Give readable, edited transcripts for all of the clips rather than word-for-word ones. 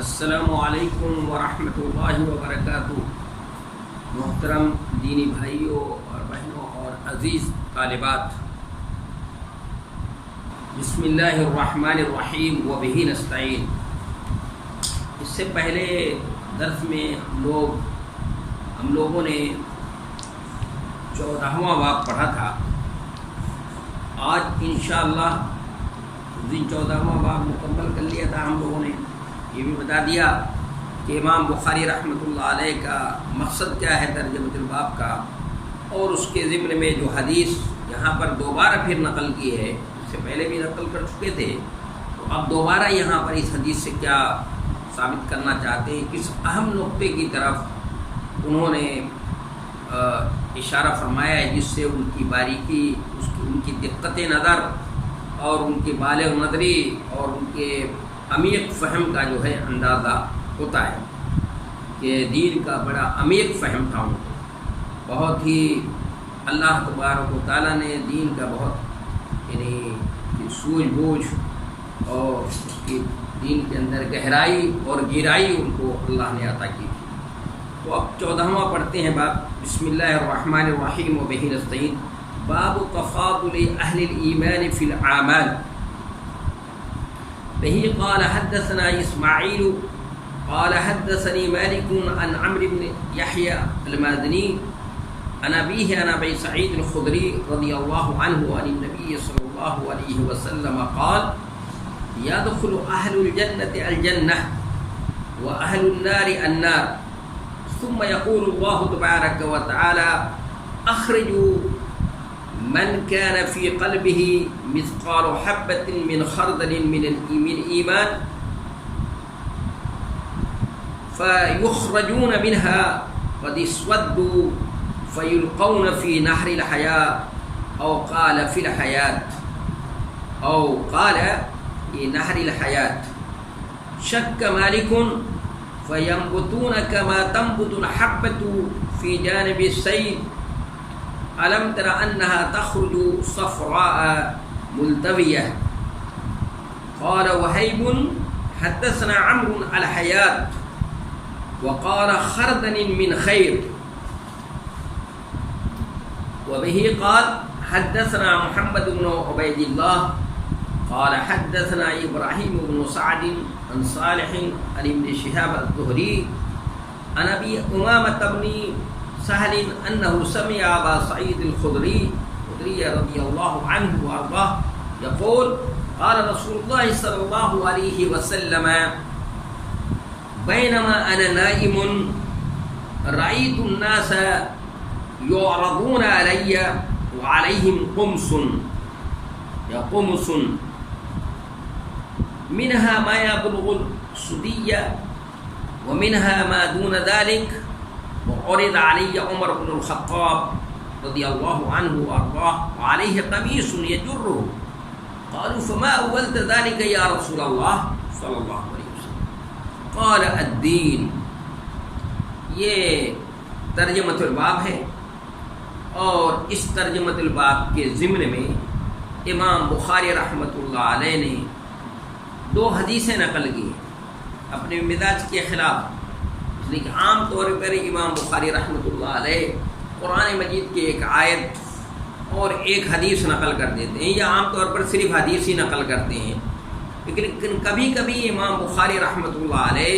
السلام علیکم ورحمۃ اللہ وبرکاتہ۔ محترم دینی بھائیوں اور بہنوں اور عزیز طالبات، بسم اللہ الرحمن الرحیم وبہ نستعین۔ اس سے پہلے درس میں ہم لوگوں نے 14واں باب پڑھا تھا۔ آج انشاءاللہ 14واں باب مکمل کر لیا تھا ہم لوگوں نے۔ یہ بھی بتا دیا کہ امام بخاری رحمۃ اللہ علیہ کا مقصد کیا ہے ترجمۃ الباب کا، اور اس کے ضمن میں جو حدیث یہاں پر دوبارہ پھر نقل کی ہے، اس سے پہلے بھی نقل کر چکے تھے، تو اب دوبارہ یہاں پر اس حدیث سے کیا ثابت کرنا چاہتے ہیں، کس اہم نقطے کی طرف انہوں نے اشارہ فرمایا ہے، جس سے ان کی باریکی، ان کی دقت نظر اور ان کی بالغ نظری اور ان کے عمیق فہم کا جو ہے اندازہ ہوتا ہے کہ دین کا بڑا عمیق فہم تھا ان کو۔ بہت ہی اللہ تبارک و تعالیٰ نے دین کا بہت سوجھ بوجھ اور اس کی دین کے اندر گہرائی اور گہرائی ان کو اللہ نے عطا کی تھی۔ تو اب 14واں پڑھتے ہیں باب۔ بسم اللہ الرحمن الرحیم وبہ نستعین۔ باب تفاضل اہل الایمان فی الاعمال۔ به قال حدثنا اسماعیل قال حدثني مالك عن عمرو بن يحيى المازني عن أبيه عن أبي سعيد الخدري رضي الله عنه عن النبي صلى الله عليه وسلم قال يدخل أهل الجنة الجنة وأهل النار النار ثم يقول الله تبارك وتعالى أخرجوا من كان في قلبه مثقال حبة من خردل من إيمان فيخرجون منها قد اسودوا فيلقون في نهر الحياة أو قال في الحياة أو قال في نهر الحياة شك مالك فينبتون كما تنبت الحبة في جانب السيل ألم تر أنها تخرج صفراء ملتوية قال وهيب حدثنا عمرو الحياة وقال خردل من خير وبه قال حدثنا محمد بن عبيد الله قال حدثنا إبراهيم بن سعد عن صالح عن ابن شهاب الزهري عن أبي أمامة بن سهل أنه سمع أبا سعيد الخدري رضي الله عنه وأرضاه يقول قال رسول الله صلى الله عليه وسلم بينما أنا نائم رأيت الناس يعرضون علي وعليهم قمص منها ما يبلغ السدية ومنها ما دون ذلك وعرض علي عمر بن الخطاب رضي الله عنه وأرضاه وعليه قميص يجره قالوا فما أولت ذلك يا رسول الله صلى الله عليه وسلم قال الدين۔ یہ ترجمۃ الباب ہے، اور اس ترجمۃ الباب کے ضمن میں امام بخاری رحمۃ اللہ علیہ نے 2 حدیثیں نقل کی اپنے مزاج کے خلاف۔ لیکن عام طور پر امام بخاری رحمۃ اللہ علیہ قرآن مجید کی ایک آیت اور ایک حدیث نقل کر دیتے ہیں، یا عام طور پر صرف حدیث ہی نقل کرتے ہیں، لیکن کبھی کبھی امام بخاری رحمۃ اللہ علیہ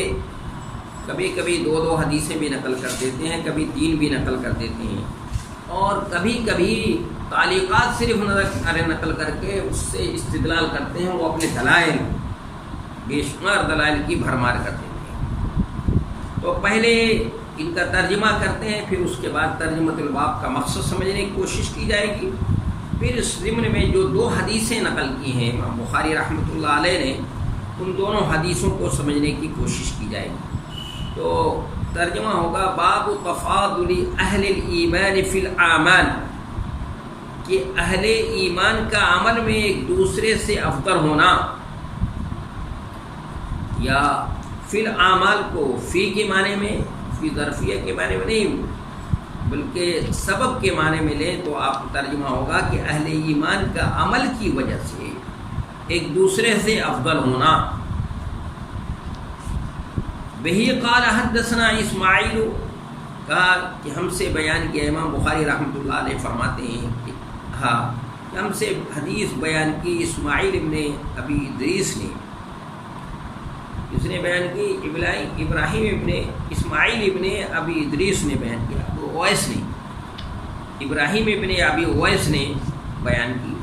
کبھی 2 حدیثیں بھی نقل کر دیتے ہیں، کبھی 3 بھی نقل کر دیتے ہیں، اور کبھی تعلیقات صرف نقل کر کے اس سے استدلال کرتے ہیں، وہ اپنے دلائل، بے شمار دلائل کی بھرمار کرتے ہیں۔ تو پہلے ان کا ترجمہ کرتے ہیں، پھر اس کے بعد ترجمۃ الباب کا مقصد سمجھنے کی کوشش کی جائے گی، پھر اس ضمن میں جو 2 حدیثیں نقل کی ہیں امام بخاری رحمۃ اللہ علیہ نے، ان دونوں حدیثوں کو سمجھنے کی کوشش کی جائے گی۔ تو ترجمہ ہوگا باب تفاضل اہل الایمان فی الاعمال، کہ اہل ایمان کا عمل میں ایک دوسرے سے افضل ہونا، یا فی الاعمال کو فی کے معنی میں، فی ظرفیہ کے معنی میں نہیں بلکہ سبب کے معنی میں لیں تو آپ ترجمہ ہوگا کہ اہل ایمان کا عمل کی وجہ سے ایک دوسرے سے افضل ہونا، بہی قال حدثنا اسماعیل، کہا کہ ہم سے بیان کیا، امام بخاری رحمۃ اللہ علیہ فرماتے ہیں کہ ہاں ہم سے حدیث بیان کی اسماعیل ابن ابی ادریس نے، اس نے بیان کی ابراہیم ابن اسماعیل ابن ابی ادریس نے بیان کیا، ابو اویس نے، ابراہیم ابن ابی اویس نے بیان کی۔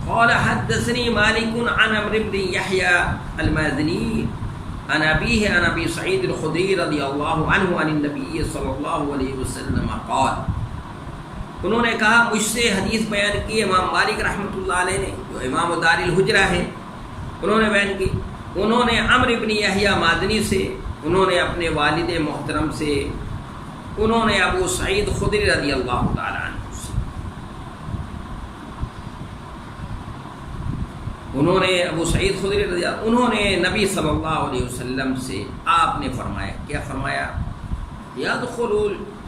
قال حدثني مالك عن عمرو بن يحيى المازني عن أبيه عن أبي سعيد الخدري رضي الله عنه عن النبي صلى الله عليه وسلم قال، انہوں نے کہا مجھ سے حدیث بیان کی امام مالک رحمۃ اللہ علیہ نے، جو امام دار الحجرہ ہیں، انہوں نے بیان کی، انہوں نے عمرو بن یحییٰ مازنی سے، انہوں نے اپنے والد محترم سے، انہوں نے ابو سعید خدری رضی اللہ تعالیٰ عنہ سے، انہوں نے ابو سعید خدری رضی اللہ، انہوں نے نبی صلی اللہ علیہ وسلم سے آپ نے فرمایا، کیا فرمایا؟ یدخل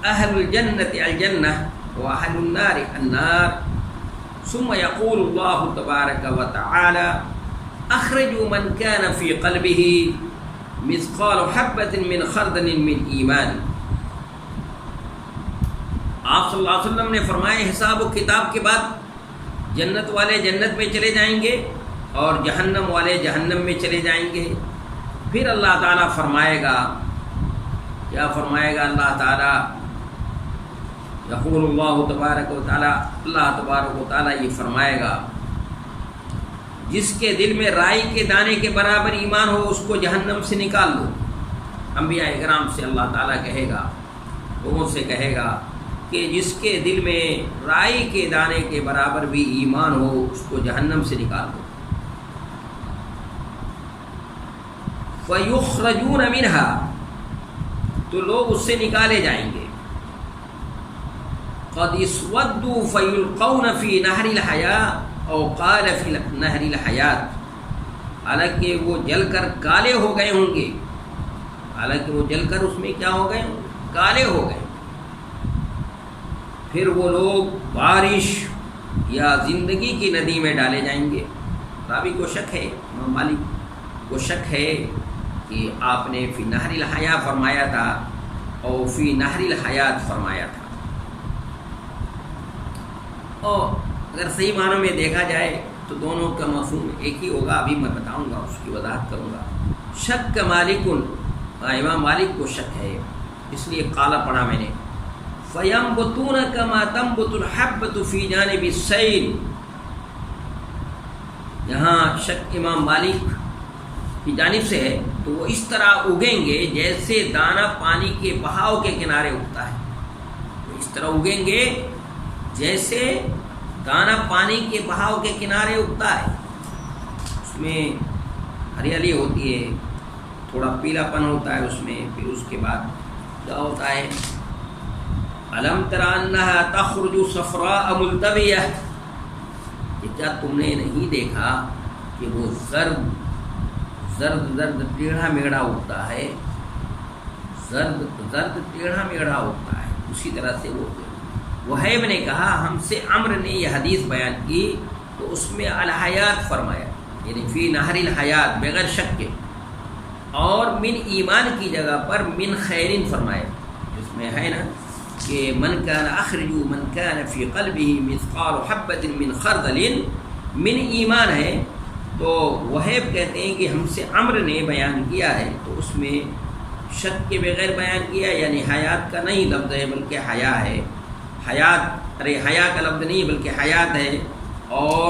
اہل الجنۃ الجنہ واہل النار النار ثم یقول اللہ تبارک وتعالی اخرجوا من كان في قلبه مثقال حبة من خردل من ایمان۔ آپ صلی اللہ علیہ وسلم نے فرمایا حساب و کتاب کے بعد جنت والے جنت میں چلے جائیں گے اور جہنم والے جہنم میں چلے جائیں گے، پھر اللہ تعالیٰ فرمائے گا، کیا فرمائے گا اللہ تعالیٰ؟ یقول اللہ تبارک و تعالیٰ، اللہ تبارک و تعالیٰ یہ فرمائے گا جس کے دل میں رائی کے دانے کے برابر ایمان ہو اس کو جہنم سے نکال دو۔ انبیاء اکرام سے اللہ تعالیٰ کہے گا، لوگوں سے کہے گا کہ جس کے دل میں رائی کے دانے کے برابر بھی ایمان ہو اس کو جہنم سے نکال دو۔ فَيُخْرَجُونَ مِنْهَا، تو لوگ اس سے نکالے جائیں گے۔ قَدْ اسْوَدُّوا فَيُلْقَوْنَ فِي نَهْرِ الْحَيَاةِ أَوْ قَالَ فِي نَهْرِ الْحَيَاةِ، حالانکہ وہ جل کر کالے ہو گئے ہوں گے، حالانکہ وہ جل کر اس میں کیا ہو گئے؟ کالے ہو گئے۔ پھر وہ لوگ بارش یا زندگی کی ندی میں ڈالے جائیں گے۔ راوی کو شک ہے، امام مالک کو شک ہے کہ آپ نے فی نہر الحیاء فرمایا تھا اور فی نہر الحیات فرمایا تھا، اور اگر صحیح معنوں میں دیکھا جائے تو دونوں کا مفہوم ایک ہی ہوگا، ابھی میں بتاؤں گا، اس کی وضاحت کروں گا۔ شک مالکن، امام مالک کو شک ہے، اس لیے قالا پڑھا میں نے، فَيَنْبُتُونَ كَمَا تَنْبُتُ الْحَبَّةُ فِي جَانِبِ السَّيْلِ، یہاں شک امام مالک کی جانب سے ہے، تو وہ اس طرح اگیں گے جیسے دانہ پانی کے بہاؤ کے کنارے اگتا ہے، وہ اس طرح اگیں گے جیسے دانہ پانی کے بہاؤ کے کنارے اگتا ہے، اس میں ہریالی ہوتی ہے، تھوڑا پیلا پن ہوتا ہے اس میں، پھر اس کے بعد کیا ہوتا ہے؟ الم تر انها تخرج صفراء ملتبیہ، کیا تم نے نہیں دیکھا کہ وہ زرد ٹیڑھا میڑھا اگتا ہے، زرد ٹیڑھا میڑھا اگتا ہے، اسی طرح سے وہ وہیب نے کہا ہم سے عمرو نے یہ حدیث بیان کی تو اس میں الحیات فرمایا، یعنی فی نہر الحیات بغیر شک کے، اور من ایمان کی جگہ پر من خیرین فرمایا، جس میں ہے نا کہ من کان اخرجوا من کان فی قلبہ مثقال حبۃ من خردل من ایمان ہے، تو وہیب کہتے ہیں کہ ہم سے عمرو نے بیان کیا ہے تو اس میں شک کے بغیر بیان کیا، یعنی حیات کا نہیں لفظ ہے بلکہ حیا ہے، حیات، ارے حیا کا لفظ نہیں بلکہ حیات ہے، اور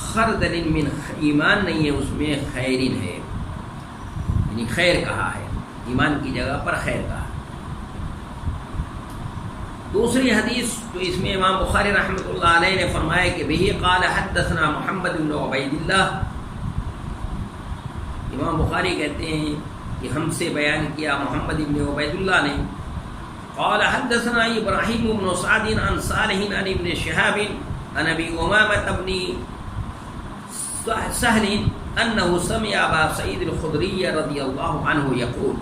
خردل من ایمان نہیں ہے، اس میں خیرین ہے، یعنی خیر کہا ہے، ایمان کی جگہ پر خیر کہا۔ دوسری حدیث تو اس میں امام بخاری رحمۃ اللہ علیہ نے فرمایا کہ بہی قال حدثنا محمد بن عبید اللہ، امام بخاری کہتے ہیں کہ ہم سے بیان کیا محمد بن عبید اللہ نے، قال حدثنا ابراہیم بن سعد عن صالح عن ابن شہاب عن ابی امامہ بن سہل انہ سمع ابا سعید الخدری رضی اللہ عنہ یقول،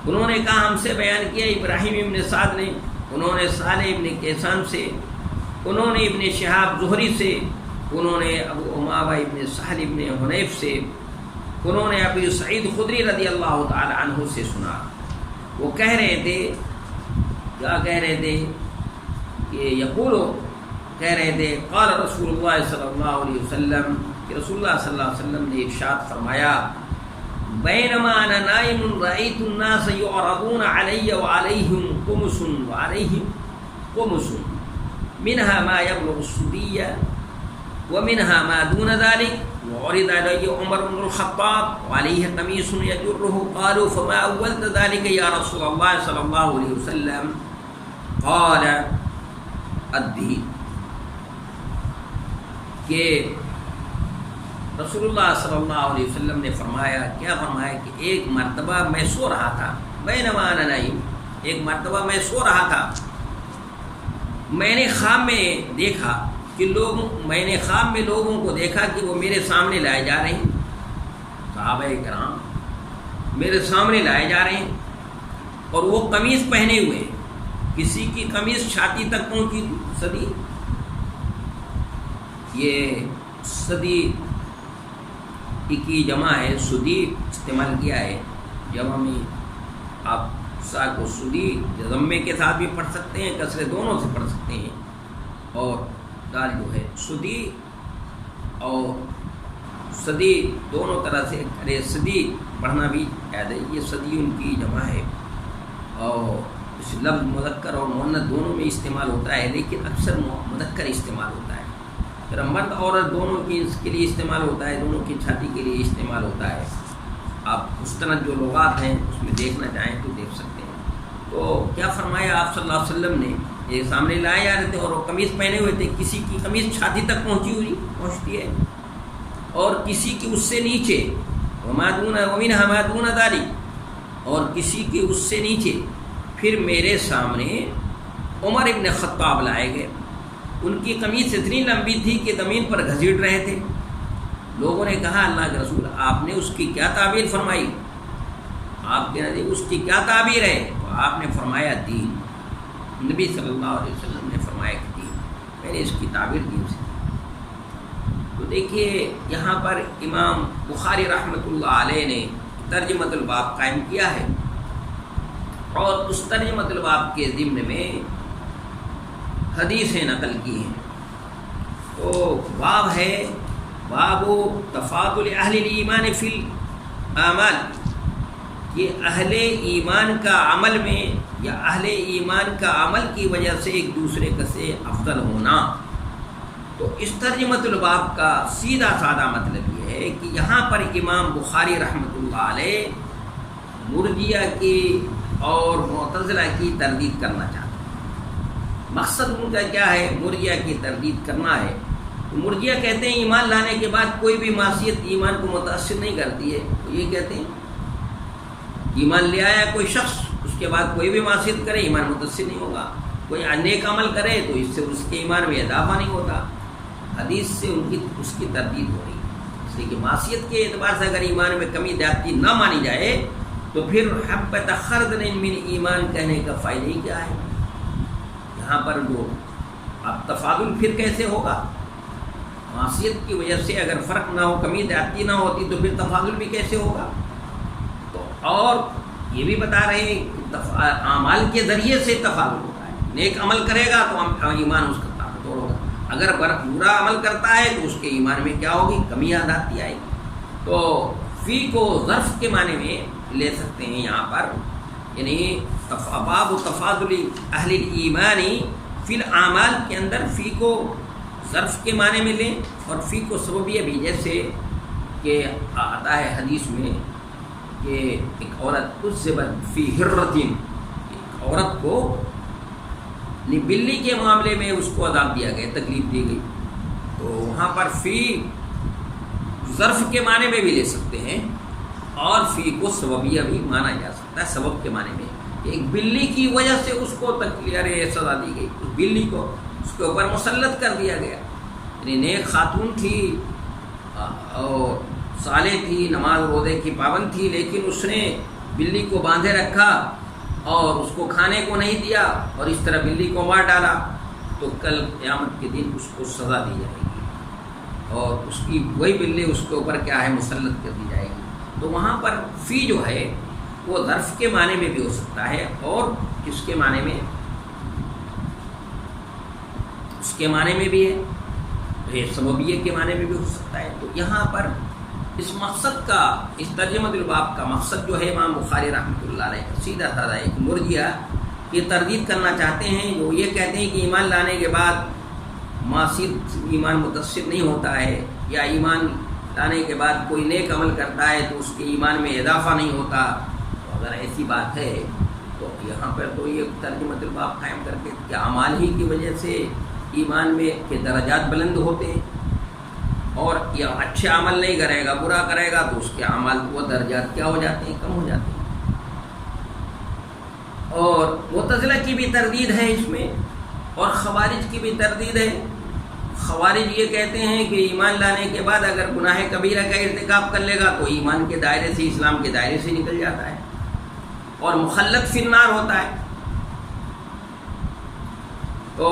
انہوں نے کہا ہم سے بیان کیا ابراہیم ابن سعد نے، انہوں نے صالح ابن کیسان سے، انہوں نے ابن شہاب زہری سے، انہوں نے ابو امامہ ابن سہل ابن حنیف سے، انہوں نے ابی سعید خدری رضی اللہ تعالی عنہ سے سنا، وہ کہہ رہے تھے، کیا کہہ رہے تھے کہ یقولو، کہہ رہے تھے قال رسول اللہ صلی اللہ علیہ وسلم، کہ رسول اللہ صلی اللہ علیہ وسلم نے ارشاد فرمایا، بینما انا نائم رأیت الناس یعرضون علی وعلیہم قمص وعلیہم قمص منها ما يبلغ السدية ومنها ما دون ذلك، وعرض علي عمر بن الخطاب وعليه قميص يجره، قالوا فما أولت ذلك يا رسول الله صلى الله عليه وسلم؟ قال الدين، کہ رسول اللہ صلی اللہ علیہ وسلم نے فرمایا، کیا فرمایا کہ ایک مرتبہ میں سو رہا تھا، بینما انا نائم، ایک مرتبہ میں سو رہا تھا، میں نے خواب میں دیکھا کہ میں نے خواب میں لوگوں کو دیکھا کہ وہ میرے سامنے لائے جا رہے ہیں، صحابہ کرام میرے سامنے لائے جا رہے ہیں، اور وہ قمیص پہنے ہوئے ہیں، کسی کی قمیص چھاتی تک پہنچی تھی، صدی، یہ صدی کی جمع ہے، سدی استعمال کیا ہے، جمع میں آپ سا کو سدی ضمے کے ساتھ بھی پڑھ سکتے ہیں، کسرے دونوں سے پڑھ سکتے ہیں، اور دال جو ہے سدی اور صدی دونوں طرح سے، ارے صدی پڑھنا بھی یاد ہے، یہ صدی ان کی جمع ہے، اور اس لفظ مذکر اور مؤنث دونوں میں استعمال ہوتا ہے، لیکن اکثر مذکر استعمال ہوتا ہے، پھر مرد عورت دونوں کی اس کے لیے استعمال ہوتا ہے، دونوں کی چھاتی کے لیے استعمال ہوتا ہے۔ آپ مستند جو لغات ہیں اس میں دیکھنا چاہیں تو دیکھ سکتے ہیں۔ تو کیا فرمایا آپ صلی اللہ علیہ وسلم نے، یہ سامنے لائے جا رہے تھے اور وہ قمیص پہنے ہوئے تھے، کسی کی قمیص چھاتی تک پہنچتی ہے اور کسی کی اس سے نیچے، وَمِنْهَا مَا دُونَ ذَلِكَ، اور کسی کی اس سے نیچے۔ پھر میرے سامنے عمر ابن خطاب لائے گئے، ان کی قمیص اتنی لمبی تھی کہ زمین پر گھسیٹ رہے تھے۔ لوگوں نے کہا اللہ کے رسول آپ نے اس کی کیا تعبیر فرمائی، آپ کے نزدیک اس کی کیا تعبیر ہے؟ تو آپ نے فرمایا دین، نبی صلی اللہ علیہ وسلم نے فرمایا کہ دین، میں نے اس کی تعبیر دین سے۔ تو دیکھیے یہاں پر امام بخاری رحمۃ اللہ علیہ نے ترجمۃ الباب قائم کیا ہے، اور اس ترجمۃ الباب کے ضمن میں حدیثیں نقل کی ہیں۔ تو باب ہے باب تفاضل اہل الایمان فی الاعمال، یہ اہل ایمان کا عمل میں یا اہل ایمان کا عمل کی وجہ سے ایک دوسرے کا سے افضل ہونا۔ تو اس ترجمۃ الباب کا سیدھا سادہ مطلب یہ ہے کہ یہاں پر امام بخاری رحمۃ اللہ علیہ مرجئہ کی اور معتزلہ کی تردید کرنا چاہتے ہیں۔ مقصد ان کا کیا ہے؟ مرجئہ کی تردید کرنا ہے۔ مرجئہ کہتے ہیں ایمان لانے کے بعد کوئی بھی معصیت ایمان کو متاثر نہیں کرتی ہے، تو یہ کہتے ہیں ایمان لے آیا کوئی شخص، اس کے بعد کوئی بھی معصیت کرے ایمان متاثر نہیں ہوگا، کوئی نیک عمل کرے تو اس سے اس کے ایمان میں اضافہ نہیں ہوتا۔ حدیث سے اس کی تردید ہو رہی ہے، اس لیے کہ معصیت کے اعتبار سے اگر ایمان میں کمی زیادتی نہ مانی جائے تو پھر حبۃ خردل من ایمان کہنے کا فائدہ ہی کیا ہے؟ یہاں پر جو اب تفاضل پھر کیسے ہوگا؟ معصیت کی وجہ سے اگر فرق نہ ہو، کمی زیادتی نہ ہوتی تو پھر تفاضل بھی کیسے ہوگا؟ تو اور یہ بھی بتا رہے ہیں کہ اعمال کے ذریعے سے تفاضل ہوتا ہے، نیک عمل کرے گا تو ایمان اس کا طاقتور ہوگا، اگر برا عمل کرتا ہے تو اس کے ایمان میں کیا ہوگی؟ کمی زیادتی آئے گی۔ تو فی کو ظرف کے معنی میں لے سکتے ہیں یہاں پر، یعنی باب تفاضل اہل ایمان فی الاعمال کے اندر فی کو ظرف کے معنی میں لیں اور فی کو سببیہ بھی، جیسے کہ آتا ہے حدیث میں کہ ایک عورت عذبت فی ہرۃ، ایک عورت کو بلی کے معاملے میں اس کو عذاب دیا گیا، تکلیف دی گئی، تو وہاں پر فی ظرف کے معنی میں بھی لے سکتے ہیں اور فی کو سببیہ بھی مانا جا سکتا ہے، سبب کے معنی میں کہ ایک بلی کی وجہ سے اس کو سزا دی گئی، اس بلی کو اس کے اوپر مسلط کر دیا گیا، یعنی نیک خاتون تھی اور صالح تھی، نماز روزے کی پابند تھی، لیکن اس نے بلی کو باندھے رکھا اور اس کو کھانے کو نہیں دیا اور اس طرح بلی کو مار ڈالا، تو کل قیامت کے دن اس کو سزا دی جائے گی اور اس کی وہی بلی اس کے اوپر کیا ہے؟ مسلط کر دی جائے گی۔ تو وہاں پر فی جو ہے وہ ظرف کے معنی میں بھی ہو سکتا ہے اور کس کے معنی میں، اس کے معنی میں بھی ہے، سببیہ کے معنی میں بھی ہو سکتا ہے۔ تو یہاں پر اس مقصد کا، اس ترجمۃ الباب کا مقصد جو ہے امام بخاری رحمۃ اللہ علیہ کا سیدھا سادہ ایک مرجئہ یہ تردید کرنا چاہتے ہیں جو یہ کہتے ہیں کہ ایمان لانے کے بعد معصیت ایمان متاثر نہیں ہوتا ہے، یا ایمان لانے کے بعد کوئی نیک عمل کرتا ہے تو اس کے ایمان میں اضافہ نہیں ہوتا۔ تو اگر ایسی بات ہے تو یہاں پر تو یہ ترجمۃ الباب قائم کر کے کہ اعمال ہی کی وجہ سے ایمان میں کے درجات بلند ہوتے ہیں، اور یہ اچھے عمل نہیں کرے گا، برا کرے گا تو اس کے اعمال وہ درجات کیا ہو جاتے ہیں، کم ہو جاتے ہیں۔ اور معتزلہ کی بھی تردید ہے اس میں، اور خوارج کی بھی تردید ہے۔ خوارج یہ کہتے ہیں کہ ایمان لانے کے بعد اگر گناہ کبیرہ کا ارتکاب کر لے گا تو ایمان کے دائرے سے، اسلام کے دائرے سے نکل جاتا ہے اور مخلد فی النار ہوتا ہے۔ تو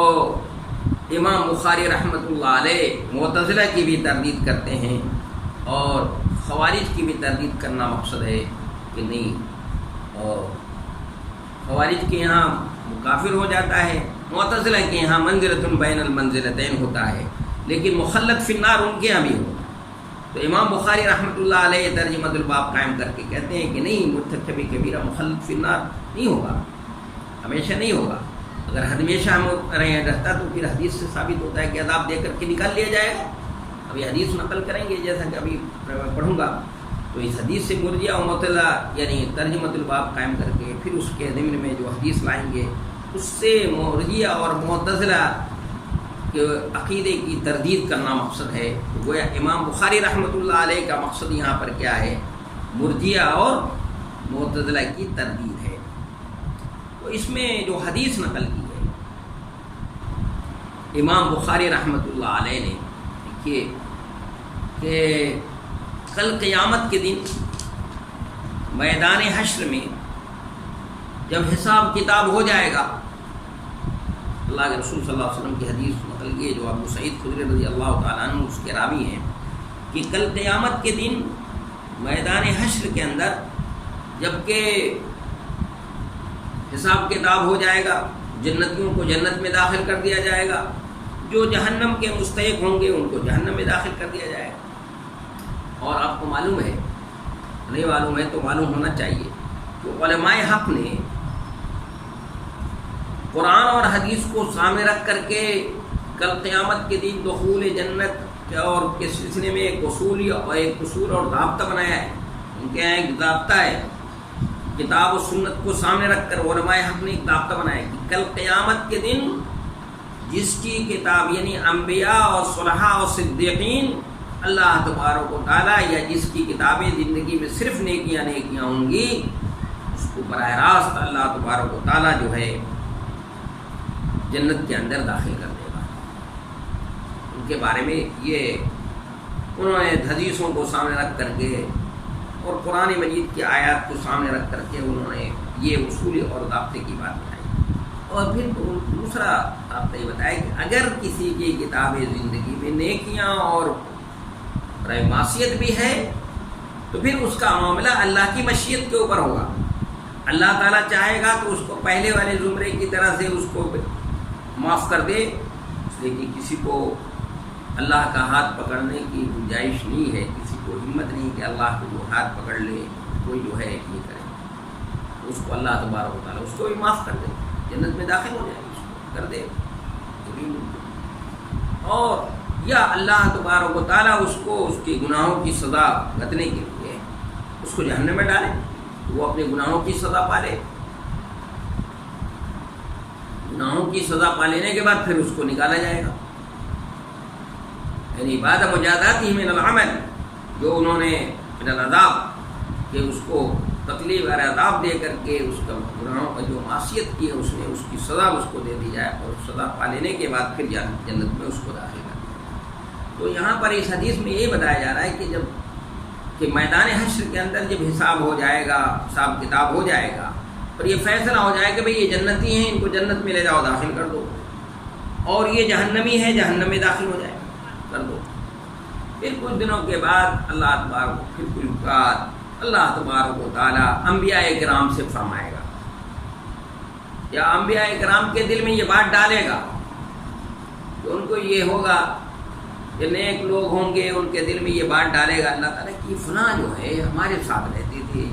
امام بخاری رحمۃ اللہ علیہ معتزلہ کی بھی تردید کرتے ہیں، اور خوارج کی بھی تردید کرنا مقصد ہے کہ نہیں، اور خوارج کے یہاں کافر ہو جاتا ہے، معتزلہ کے یہاں منزلۃ بین المنزلتین ہوتا ہے، لیکن مخلد فی النار ان کے یہاں بھی ہوتا ہے۔ تو امام بخاری رحمۃ اللہ علیہ ترجمۃ الباب قائم کر کے کہتے ہیں کہ نہیں، مرتکب کبیرہ مخلد فی النار نہیں ہوگا، ہمیشہ نہیں ہوگا۔ اگر ہمیشہ ہم رہتا تو پھر حدیث سے ثابت ہوتا ہے کہ عذاب دے کر کے نکال لیا جائے گا۔ ابھی حدیث نقل کریں گے جیسا کہ ابھی پڑھوں گا، تو اس حدیث سے مرجئہ و معتزلہ یعنی ترجمۃ الباب قائم کر کے پھر اس کے ضمن میں جو حدیث لائیں گے اس سے مرجئہ اور معتزلہ کے عقیدے کی تردید کرنا مقصد ہے۔ تو گویا امام بخاری رحمۃ اللہ علیہ کا مقصد یہاں پر کیا ہے، مرجئہ اور معتزلہ کی تردید ہے۔ تو اس میں جو حدیث نقل کی ہے امام بخاری رحمۃ اللہ علیہ نے، دیکھیے کہ کل قیامت کے دن میدان حشر میں جب حساب کتاب ہو جائے گا، اللہ کے رسول صلی اللہ علیہ وسلم کی حدیث نقل کی ہے جو ابو سعید خدری رضی اللہ تعالیٰ عنہ اس کے راوی ہیں، کہ کل قیامت کے دن میدان حشر کے اندر جب کہ حساب کتاب ہو جائے گا، جنتیوں کو جنت میں داخل کر دیا جائے گا، جو جہنم کے مستحق ہوں گے ان کو جہنم میں داخل کر دیا جائے گا۔ اور آپ کو معلوم ہے، نہیں معلوم ہے تو معلوم ہونا چاہیے کہ علماء حق نے قرآن اور حدیث کو سامنے رکھ کر کے کل قیامت کے دن دخول جنت اور کے سلسلے میں ایک اصول اور ضابطہ بنایا ہے۔ ان کے یہاں ایک ضابطہ ہے، کتاب و سنت کو سامنے رکھ کر علماء حق نے ایک ضابطہ بنایا کہ کل قیامت کے دن جس کی کتاب یعنی انبیاء اور صلحاء اور صدیقین اللہ تبارک و تعالیٰ، یا جس کی کتابیں زندگی میں صرف نیکیاں ہوں گی، اس کو براہ راست اللہ تبارک و تعالیٰ جو ہے جنت کے اندر داخل کر دے گا۔ ان کے بارے میں یہ انہوں نے حدیثوں کو سامنے رکھ کر کے اور قرآن مجید کی آیات کو سامنے رکھ کر کے انہوں نے یہ اصول اور ضابطے کی بات بتائی۔ اور پھر دوسرا ضابطہ یہ بتایا کہ اگر کسی کی کتاب زندگی میں نیکیاں اور معصیت بھی ہے تو پھر اس کا معاملہ اللہ کی مشیت کے اوپر ہوگا۔ اللہ تعالیٰ چاہے گا تو اس کو پہلے والے زمرے کی طرح سے اس کو معاف کر دے، اس لیے کہ کسی کو اللہ کا ہاتھ پکڑنے کی گنجائش نہیں ہے، کسی کو ہمت نہیں کہ اللہ کو جو ہاتھ پکڑ لے کوئی جو ہے یہ کرے، اس کو اللہ تبارک و تعالیٰ اس کو بھی معاف کر دے، جنت میں داخل ہو جائے، اس کو کر دے۔ اور یا اللہ تبارک و تعالیٰ اس کو اس کے گناہوں کی سزا بھگتنے کے لیے اس کو جہنم میں ڈالے، وہ اپنے گناہوں کی سزا پالے، گناہوں کی سزا پا لینے کے بعد پھر اس کو نکالا جائے گا۔ یعنی بعد مجازاتی من العمل، جو انہوں نے من العذاب کہ اس کو تکلیف اور عذاب دے کر کے اس کا گناہوں کا جو معصیت کی ہے اس نے اس کی سزا اس کو دے دی جائے، اور سزا پا لینے کے بعد پھر جنت میں اس کو داخل کر دیا۔ تو یہاں پر اس حدیث میں یہ بتایا جا رہا ہے کہ کہ میدان حشر کے اندر جب حساب ہو جائے گا، حساب کتاب ہو جائے گا اور یہ فیصلہ ہو جائے کہ بھئی یہ جنتی ہیں، ان کو جنت میں لے جاؤ داخل کر دو، اور یہ جہنمی ہے جہنم میں داخل ہو جائے کر دو، پھر کچھ دنوں کے بعد اللہ تبارک پھر کوئی اوقات اللہ تبارک و تعالیٰ انبیاء کرام سے فرمائے گا، یا انبیاء کرام کے دل میں یہ بات ڈالے گا کہ ان کو یہ ہوگا کہ نیک لوگ ہوں گے، ان کے دل میں یہ بات ڈالے گا اللہ تعالیٰ کہ فلاں جو ہے ہمارے ساتھ رہتے تھے،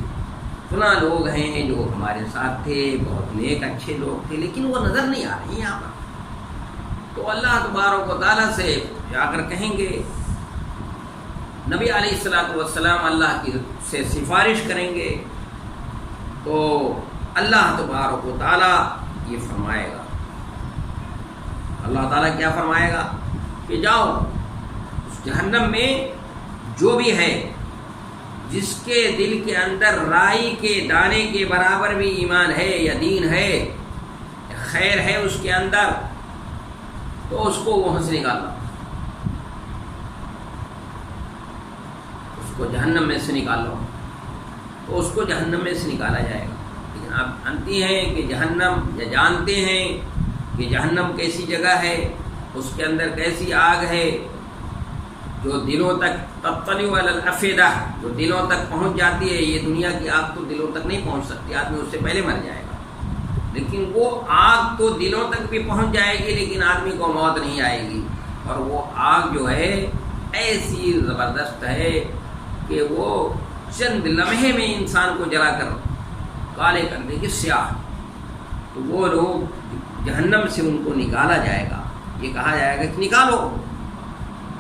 فلاں لوگ ہیں جو ہمارے ساتھ تھے، بہت نیک اچھے لوگ تھے، لیکن وہ نظر نہیں آ رہے ہیں یہاں پر۔ تو اللہ تبارک و تعالیٰ سے جا کر کہیں گے، نبی علیہ الصلوۃ والسلام اللہ کی سے سفارش کریں گے، تو اللہ تبارک و تعالیٰ یہ فرمائے گا، اللہ تعالیٰ کیا فرمائے گا کہ جاؤ اس جہنم میں جو بھی ہے، جس کے دل کے اندر رائی کے دانے کے برابر بھی ایمان ہے یا دین ہے یا خیر ہے اس کے اندر، تو اس کو وہاں سے نکالنا، اس کو جہنم میں سے نکال لو، تو اس کو جہنم میں سے نکالا جائے گا۔ لیکن آپ جانتی ہیں کہ جہنم، یا جانتے ہیں کہ جہنم کیسی جگہ ہے، اس کے اندر کیسی آگ ہے جو دلوں تک تطلع علی الافئدہ، جو دلوں تک پہنچ جاتی ہے۔ یہ دنیا کی آگ تو دلوں تک نہیں پہنچ سکتی، آدمی اس سے پہلے مر جائے گا، لیکن وہ آگ تو دلوں تک بھی پہنچ جائے گی، لیکن آدمی کو موت نہیں آئے گی۔ اور وہ آگ جو ہے ایسی زبردست ہے کہ وہ چند لمحے میں انسان کو جلا کر کالے کر دے گی، سیاہ۔ تو وہ لوگ جہنم سے ان کو نکالا جائے گا، یہ کہا جائے گا کہ نکالو،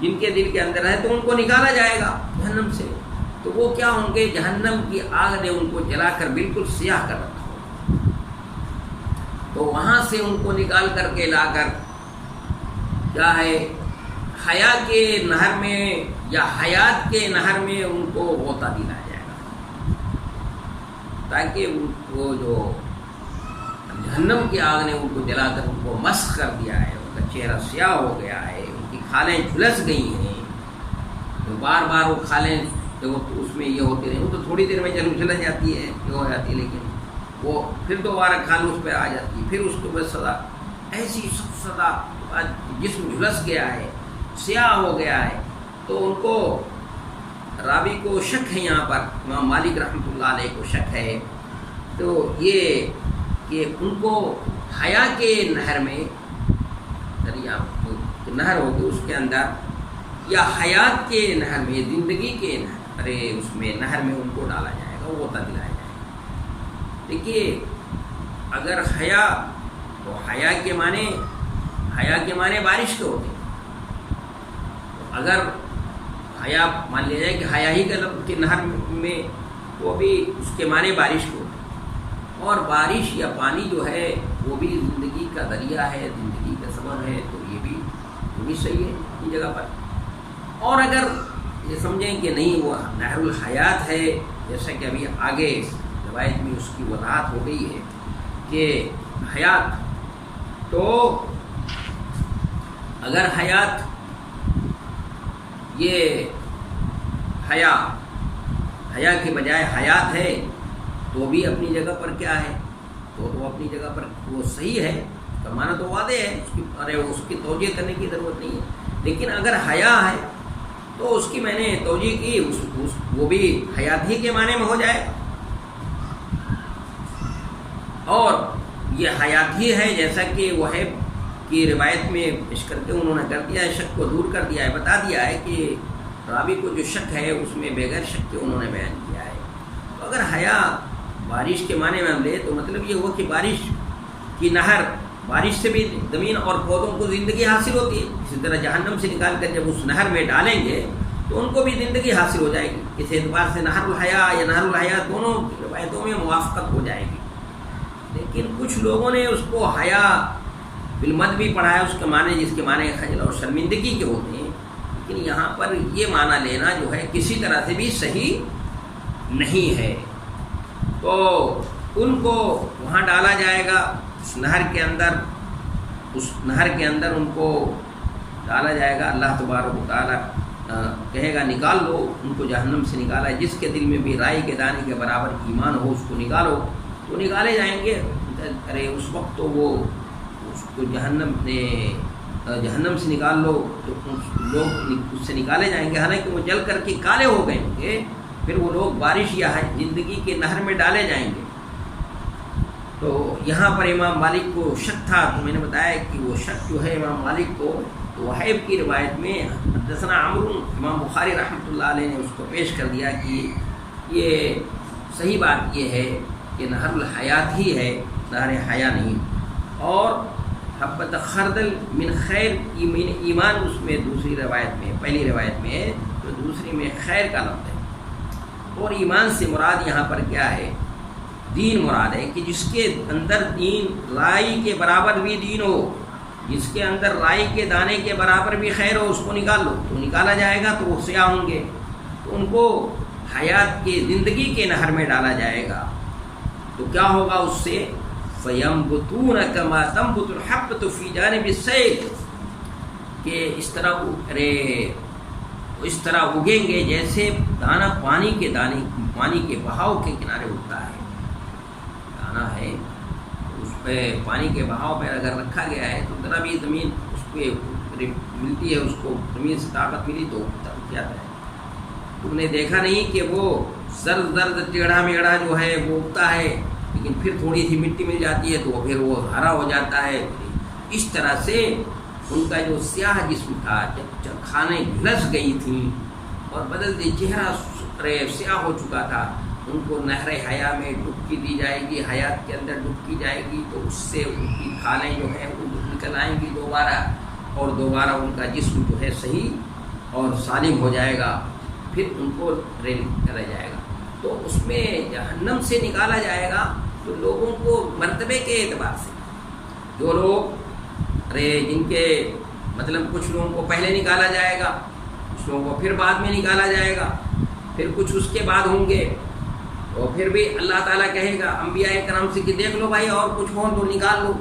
جن کے دل کے اندر ہے تو ان کو نکالا جائے گا جہنم سے۔ تو وہ کیا ہوں گے؟ جہنم کی آگ نے ان کو جلا کر بالکل سیاہ کر رکھا ہوگا، تو وہاں سے ان کو نکال کر کے لا کر کیا ہے، حیا کے نہر میں یا حیات کے نہر میں ان کو غوطہ دلایا جائے گا، تاکہ ان کو جو جہنم کی آگ نے ان کو جلا کر ان کو مسخ کر دیا ہے، ان کا چہرہ سیاہ ہو گیا ہے، ان کی کھالیں جھلس گئی ہیں، تو بار بار وہ کھالیں جو اس میں یہ ہوتی رہی، وہ تو تھوڑی دیر میں جھلس جاتی ہے، یہ ہو جاتی ہے، لیکن وہ پھر دوبارہ کھال اس پہ آ جاتی ہے، پھر اس کے بعد سزا، ایسی سخت سزا، جسم جھلس گیا ہے، سیاہ ہو گیا ہے۔ تو ان کو، راوی کو شک ہے یہاں پر، امام مالک رحمۃ اللہ علیہ کو شک ہے، تو یہ کہ ان کو حیا کے نہر میں، دریا نہر ہوگی اس کے اندر، یا حیات کے نہر میں، زندگی کے نہر، اس میں نہر میں ان کو ڈالا جائے گا، وہ دلایا جائے گا۔ دیکھیے اگر حیا، تو حیا کے معنی بارش کے ہوتے ہیں، اگر حیا مان لیا جائے کہ حیا ہی کے نہر میں، وہ بھی اس کے معنی بارش کے ہوتے ہیں، اور بارش یا پانی جو ہے وہ بھی زندگی کا ذریعہ ہے، زندگی کا سبب ہے، تو یہ بھی صحیح ہے اس جگہ پر۔ اور اگر یہ سمجھیں کہ نہیں وہ نہر الحیات ہے، جیسا کہ ابھی آگے روایت میں اس کی وضاحت ہو گئی ہے کہ حیات، تو اگر حیات، یہ حیا کے بجائے حیات ہے، تو بھی اپنی جگہ پر کیا ہے، تو اپنی جگہ پر وہ صحیح ہے، اس کا معنی تو واضح ہے، اس کی توجہ کرنے کی ضرورت نہیں ہے۔ لیکن اگر حیا ہے تو اس کی میں نے توجہ کی، وہ بھی حیات ہی کے معنی میں ہو جائے، اور یہ حیات ہی ہے جیسا کہ وہ ہے کہ روایت میں پیش کر کے انہوں نے کر دیا ہے، شک کو دور کر دیا ہے، بتا دیا ہے کہ راوی کو جو شک ہے اس میں بغیر شک کے انہوں نے بیان کیا ہے۔ تو اگر حیا بارش کے معنی میں ہم لے تو مطلب یہ ہوا کہ بارش کی نہر، بارش سے بھی زمین اور پودوں کو زندگی حاصل ہوتی ہے، اسی طرح جہنم سے نکال کر جب اس نہر میں ڈالیں گے تو ان کو بھی زندگی حاصل ہو جائے گی۔ اس اعتبار سے نہر الحیا یا نہر الحیات دونوں روایتوں میں موافقت ہو جائے گی۔ لیکن کچھ لوگوں نے اس کو حیا بالمد بھی پڑھایا، اس کے معنی جس کے معنی خجل اور شرمندگی کے ہوتے ہیں، لیکن یہاں پر یہ معنی لینا جو ہے کسی طرح سے بھی صحیح نہیں ہے۔ تو ان کو وہاں ڈالا جائے گا، اس نہر کے اندر ان کو ڈالا جائے گا۔ اللہ تبارک و تعالیٰ کہے گا نکال لو، ان کو جہنم سے نکالا ہے، جس کے دل میں بھی رائی کے دانے کے برابر ایمان ہو اس کو نکالو، تو نکالے جائیں گے۔ ارے اس وقت تو وہ اس کو جہنم سے نکال لو تو لوگ اس سے نکالے جائیں گے، حالانکہ وہ جل کر کے کالے ہو گئے ہوں گے، پھر وہ لوگ بارش یا زندگی کے نہر میں ڈالے جائیں گے۔ تو یہاں پر امام مالک کو شک تھا، تو میں نے بتایا کہ وہ شک جو ہے امام مالک کو وہیب کی روایت میں حدثنا عمرو، امام بخاری رحمۃ اللہ علیہ نے اس کو پیش کر دیا کہ یہ صحیح بات یہ ہے کہ نہر الحیات ہی ہے، نہر حیا نہیں۔ اور حبت خردل من خیر، ایمان اس میں دوسری روایت میں، پہلی روایت میں ہے تو دوسری میں خیر کا لفظ ہے۔ اور ایمان سے مراد یہاں پر کیا ہے؟ دین مراد ہے کہ جس کے اندر دین رائی کے برابر بھی دین ہو، جس کے اندر رائی کے دانے کے برابر بھی خیر ہو، اس کو نکال لو تو نکالا جائے گا، تو وہ سیاہ ہوں گے، تو ان کو حیات کے زندگی کے نہر میں ڈالا جائے گا۔ تو کیا ہوگا اس سے؟ فَيَنْبُتُونَ كَمَا تَنْبُتُ الْحَبَّةُ فِي جَانِبِ السَّيْلِ، کہ اس طرح اگیں گے جیسے دانہ پانی کے بہاؤ کے کنارے اگتا ہے۔ دانہ ہے اس پہ پانی کے بہاؤ پہ اگر رکھا گیا ہے تو ذرا بھی زمین اس پہ ملتی ہے، اس کو زمین سے طاقت ملی تو اگ جاتا ہے۔ تم نے دیکھا نہیں کہ وہ زرد ٹیڑھا میڑھا جو ہے وہ اگتا ہے، لیکن پھر تھوڑی سی مٹی مل جاتی ہے تو پھر وہ ہرا ہو جاتا ہے۔ اس طرح سے ان کا جو سیاہ جسم تھا، جب کھانے گھلس گئی تھیں اور بدلتے چہرہ سیاہ ہو چکا تھا، ان کو نہر حیا میں ڈبکی دی جائے گی، حیات کے اندر ڈبکی جائے گی، تو اس سے ان کی کھالیں جو ہیں وہ نکل آئیں گی دوبارہ، اور دوبارہ ان کا جسم جو ہے صحیح اور سالم ہو جائے گا، پھر ان کو ریل کرا جائے گا۔ تو اس میں جہنم سے نکالا جائے گا تو لوگوں کو مرتبے کے اعتبار سے، جو لوگ جن کے مطلب کچھ لوگوں کو پہلے نکالا جائے گا، کچھ لوگوں کو پھر بعد میں نکالا جائے گا، پھر کچھ اس کے بعد ہوں گے، اور پھر بھی اللہ تعالیٰ کہے گا انبیاء کرام سے کہ دیکھ لو بھائی اور کچھ ہو تو نکال لو،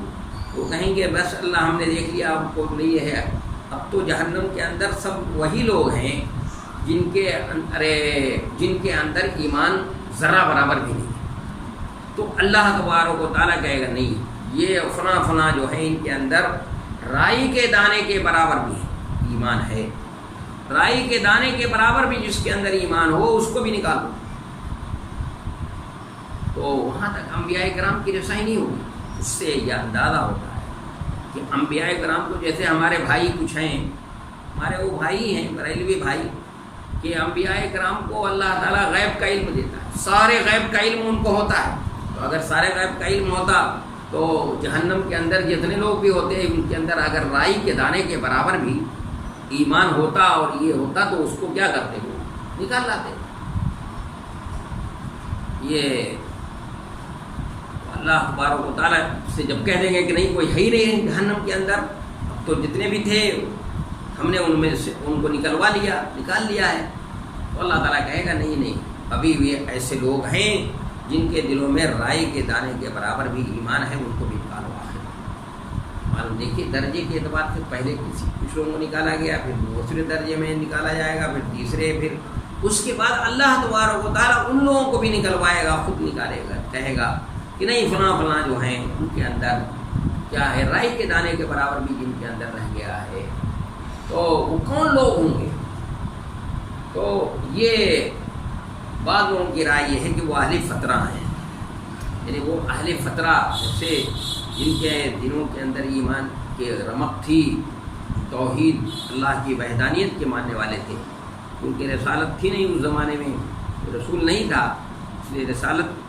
تو کہیں گے بس اللہ ہم نے دیکھ لیا، اب کو نہیں ہے۔ اب تو جہنم کے اندر سب وہی لوگ ہیں جن کے اندر ایمان ذرہ برابر بھی نہیں ہے، تو اللہ تبارک و تعالیٰ کہے گا نہیں، یہ فلاں جو ہے ان کے اندر رائی کے دانے کے برابر بھی ایمان ہے، رائی کے دانے کے برابر بھی جس کے اندر ایمان ہو اس کو بھی نکالو۔ تو وہاں تک انبیاء کرام کی رسائی نہیں ہوگی۔ اس سے یہ اندازہ ہوتا ہے کہ انبیاء کرام کو جیسے ہمارے بھائی کچھ ہیں، ہمارے وہ بھائی ہیں بریلوی بھائی، کہ انبیاء کرام کو اللہ تعالیٰ غیب کا علم دیتا ہے، سارے غیب کا علم ان کو ہوتا ہے۔ تو اگر سارے غیب کا علم ہوتا تو جہنم کے اندر جتنے لوگ بھی ہوتے ہیں ان کے اندر اگر رائی کے دانے کے برابر بھی ایمان ہوتا اور یہ ہوتا تو اس کو کیا کرتے وہ نکال لاتے۔ یہ اللہ تبارک و تعالیٰ سے جب کہہ دیں گے کہ نہیں کوئی ہے ہی نہیں ہے جہنم کے اندر، اب تو جتنے بھی تھے ہم نے ان میں سے ان کو نکال لیا ہے، تو اللہ تعالیٰ کہے گا نہیں، ابھی بھی ایسے لوگ ہیں جن کے دلوں میں رائی کے دانے کے برابر بھی ایمان ہے، ان کو بھی نکالو۔ آخر معلوم دیکھیے درجے کے اعتبار سے پہلے کچھ لوگوں کو نکالا گیا، پھر دوسرے درجے میں نکالا جائے گا، پھر تیسرے، پھر اس کے بعد اللہ تبارک و تعالیٰ ان لوگوں کو بھی نکلوائے گا، خود نکالے گا، کہے گا کہ نہیں فلاں جو ہیں ان کے اندر کیا ہے رائی کے دانے کے برابر بھی جن کے اندر رہ گیا ہے۔ تو وہ کون لوگ ہوں گے؟ تو یہ بعض لوگوں کی رائے یہ ہے کہ وہ اہل فترہ ہیں، یعنی وہ اہل فترہ سے جن کے دلوں کے اندر ایمان کی رمق تھی، توحید اللہ کی وحدانیت کے ماننے والے تھے، ان کی رسالت تھی نہیں اس زمانے میں، رسول نہیں تھا، اس لیے رسالت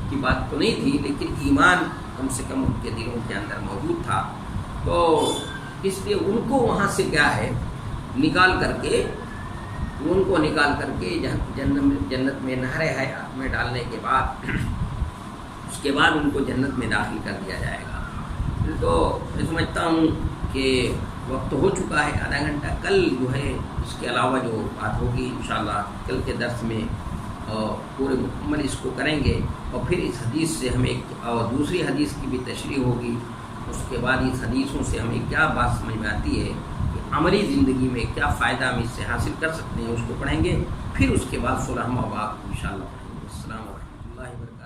کی بات تو نہیں تھی، لیکن ایمان کم سے کم ان کے دلوں کے اندر موجود تھا۔ تو اس لیے ان کو وہاں سے کیا ہے نکال کر کے جنت میں نہر حیات میں ڈالنے کے بعد اس کے بعد ان کو جنت میں داخل کر دیا جائے گا۔ تو میں سمجھتا ہوں کہ وقت ہو چکا ہے، آدھا گھنٹہ، کل جو ہے اس کے علاوہ جو بات ہوگی انشاءاللہ کل کے درس میں پورے مکمل اس کو کریں گے، اور پھر اس حدیث سے ہمیں اور دوسری حدیث کی بھی تشریح ہوگی۔ اس کے بعد اس حدیثوں سے ہمیں کیا بات سمجھ میں آتی ہے کہ عملی زندگی میں کیا فائدہ ہم اس سے حاصل کر سکتے ہیں، اس کو پڑھیں گے، پھر اس کے بعد 16واں باب انشاءاللہ پڑھیں گے۔ السلام علیکم و رحمۃ اللہ وبرکاتہ۔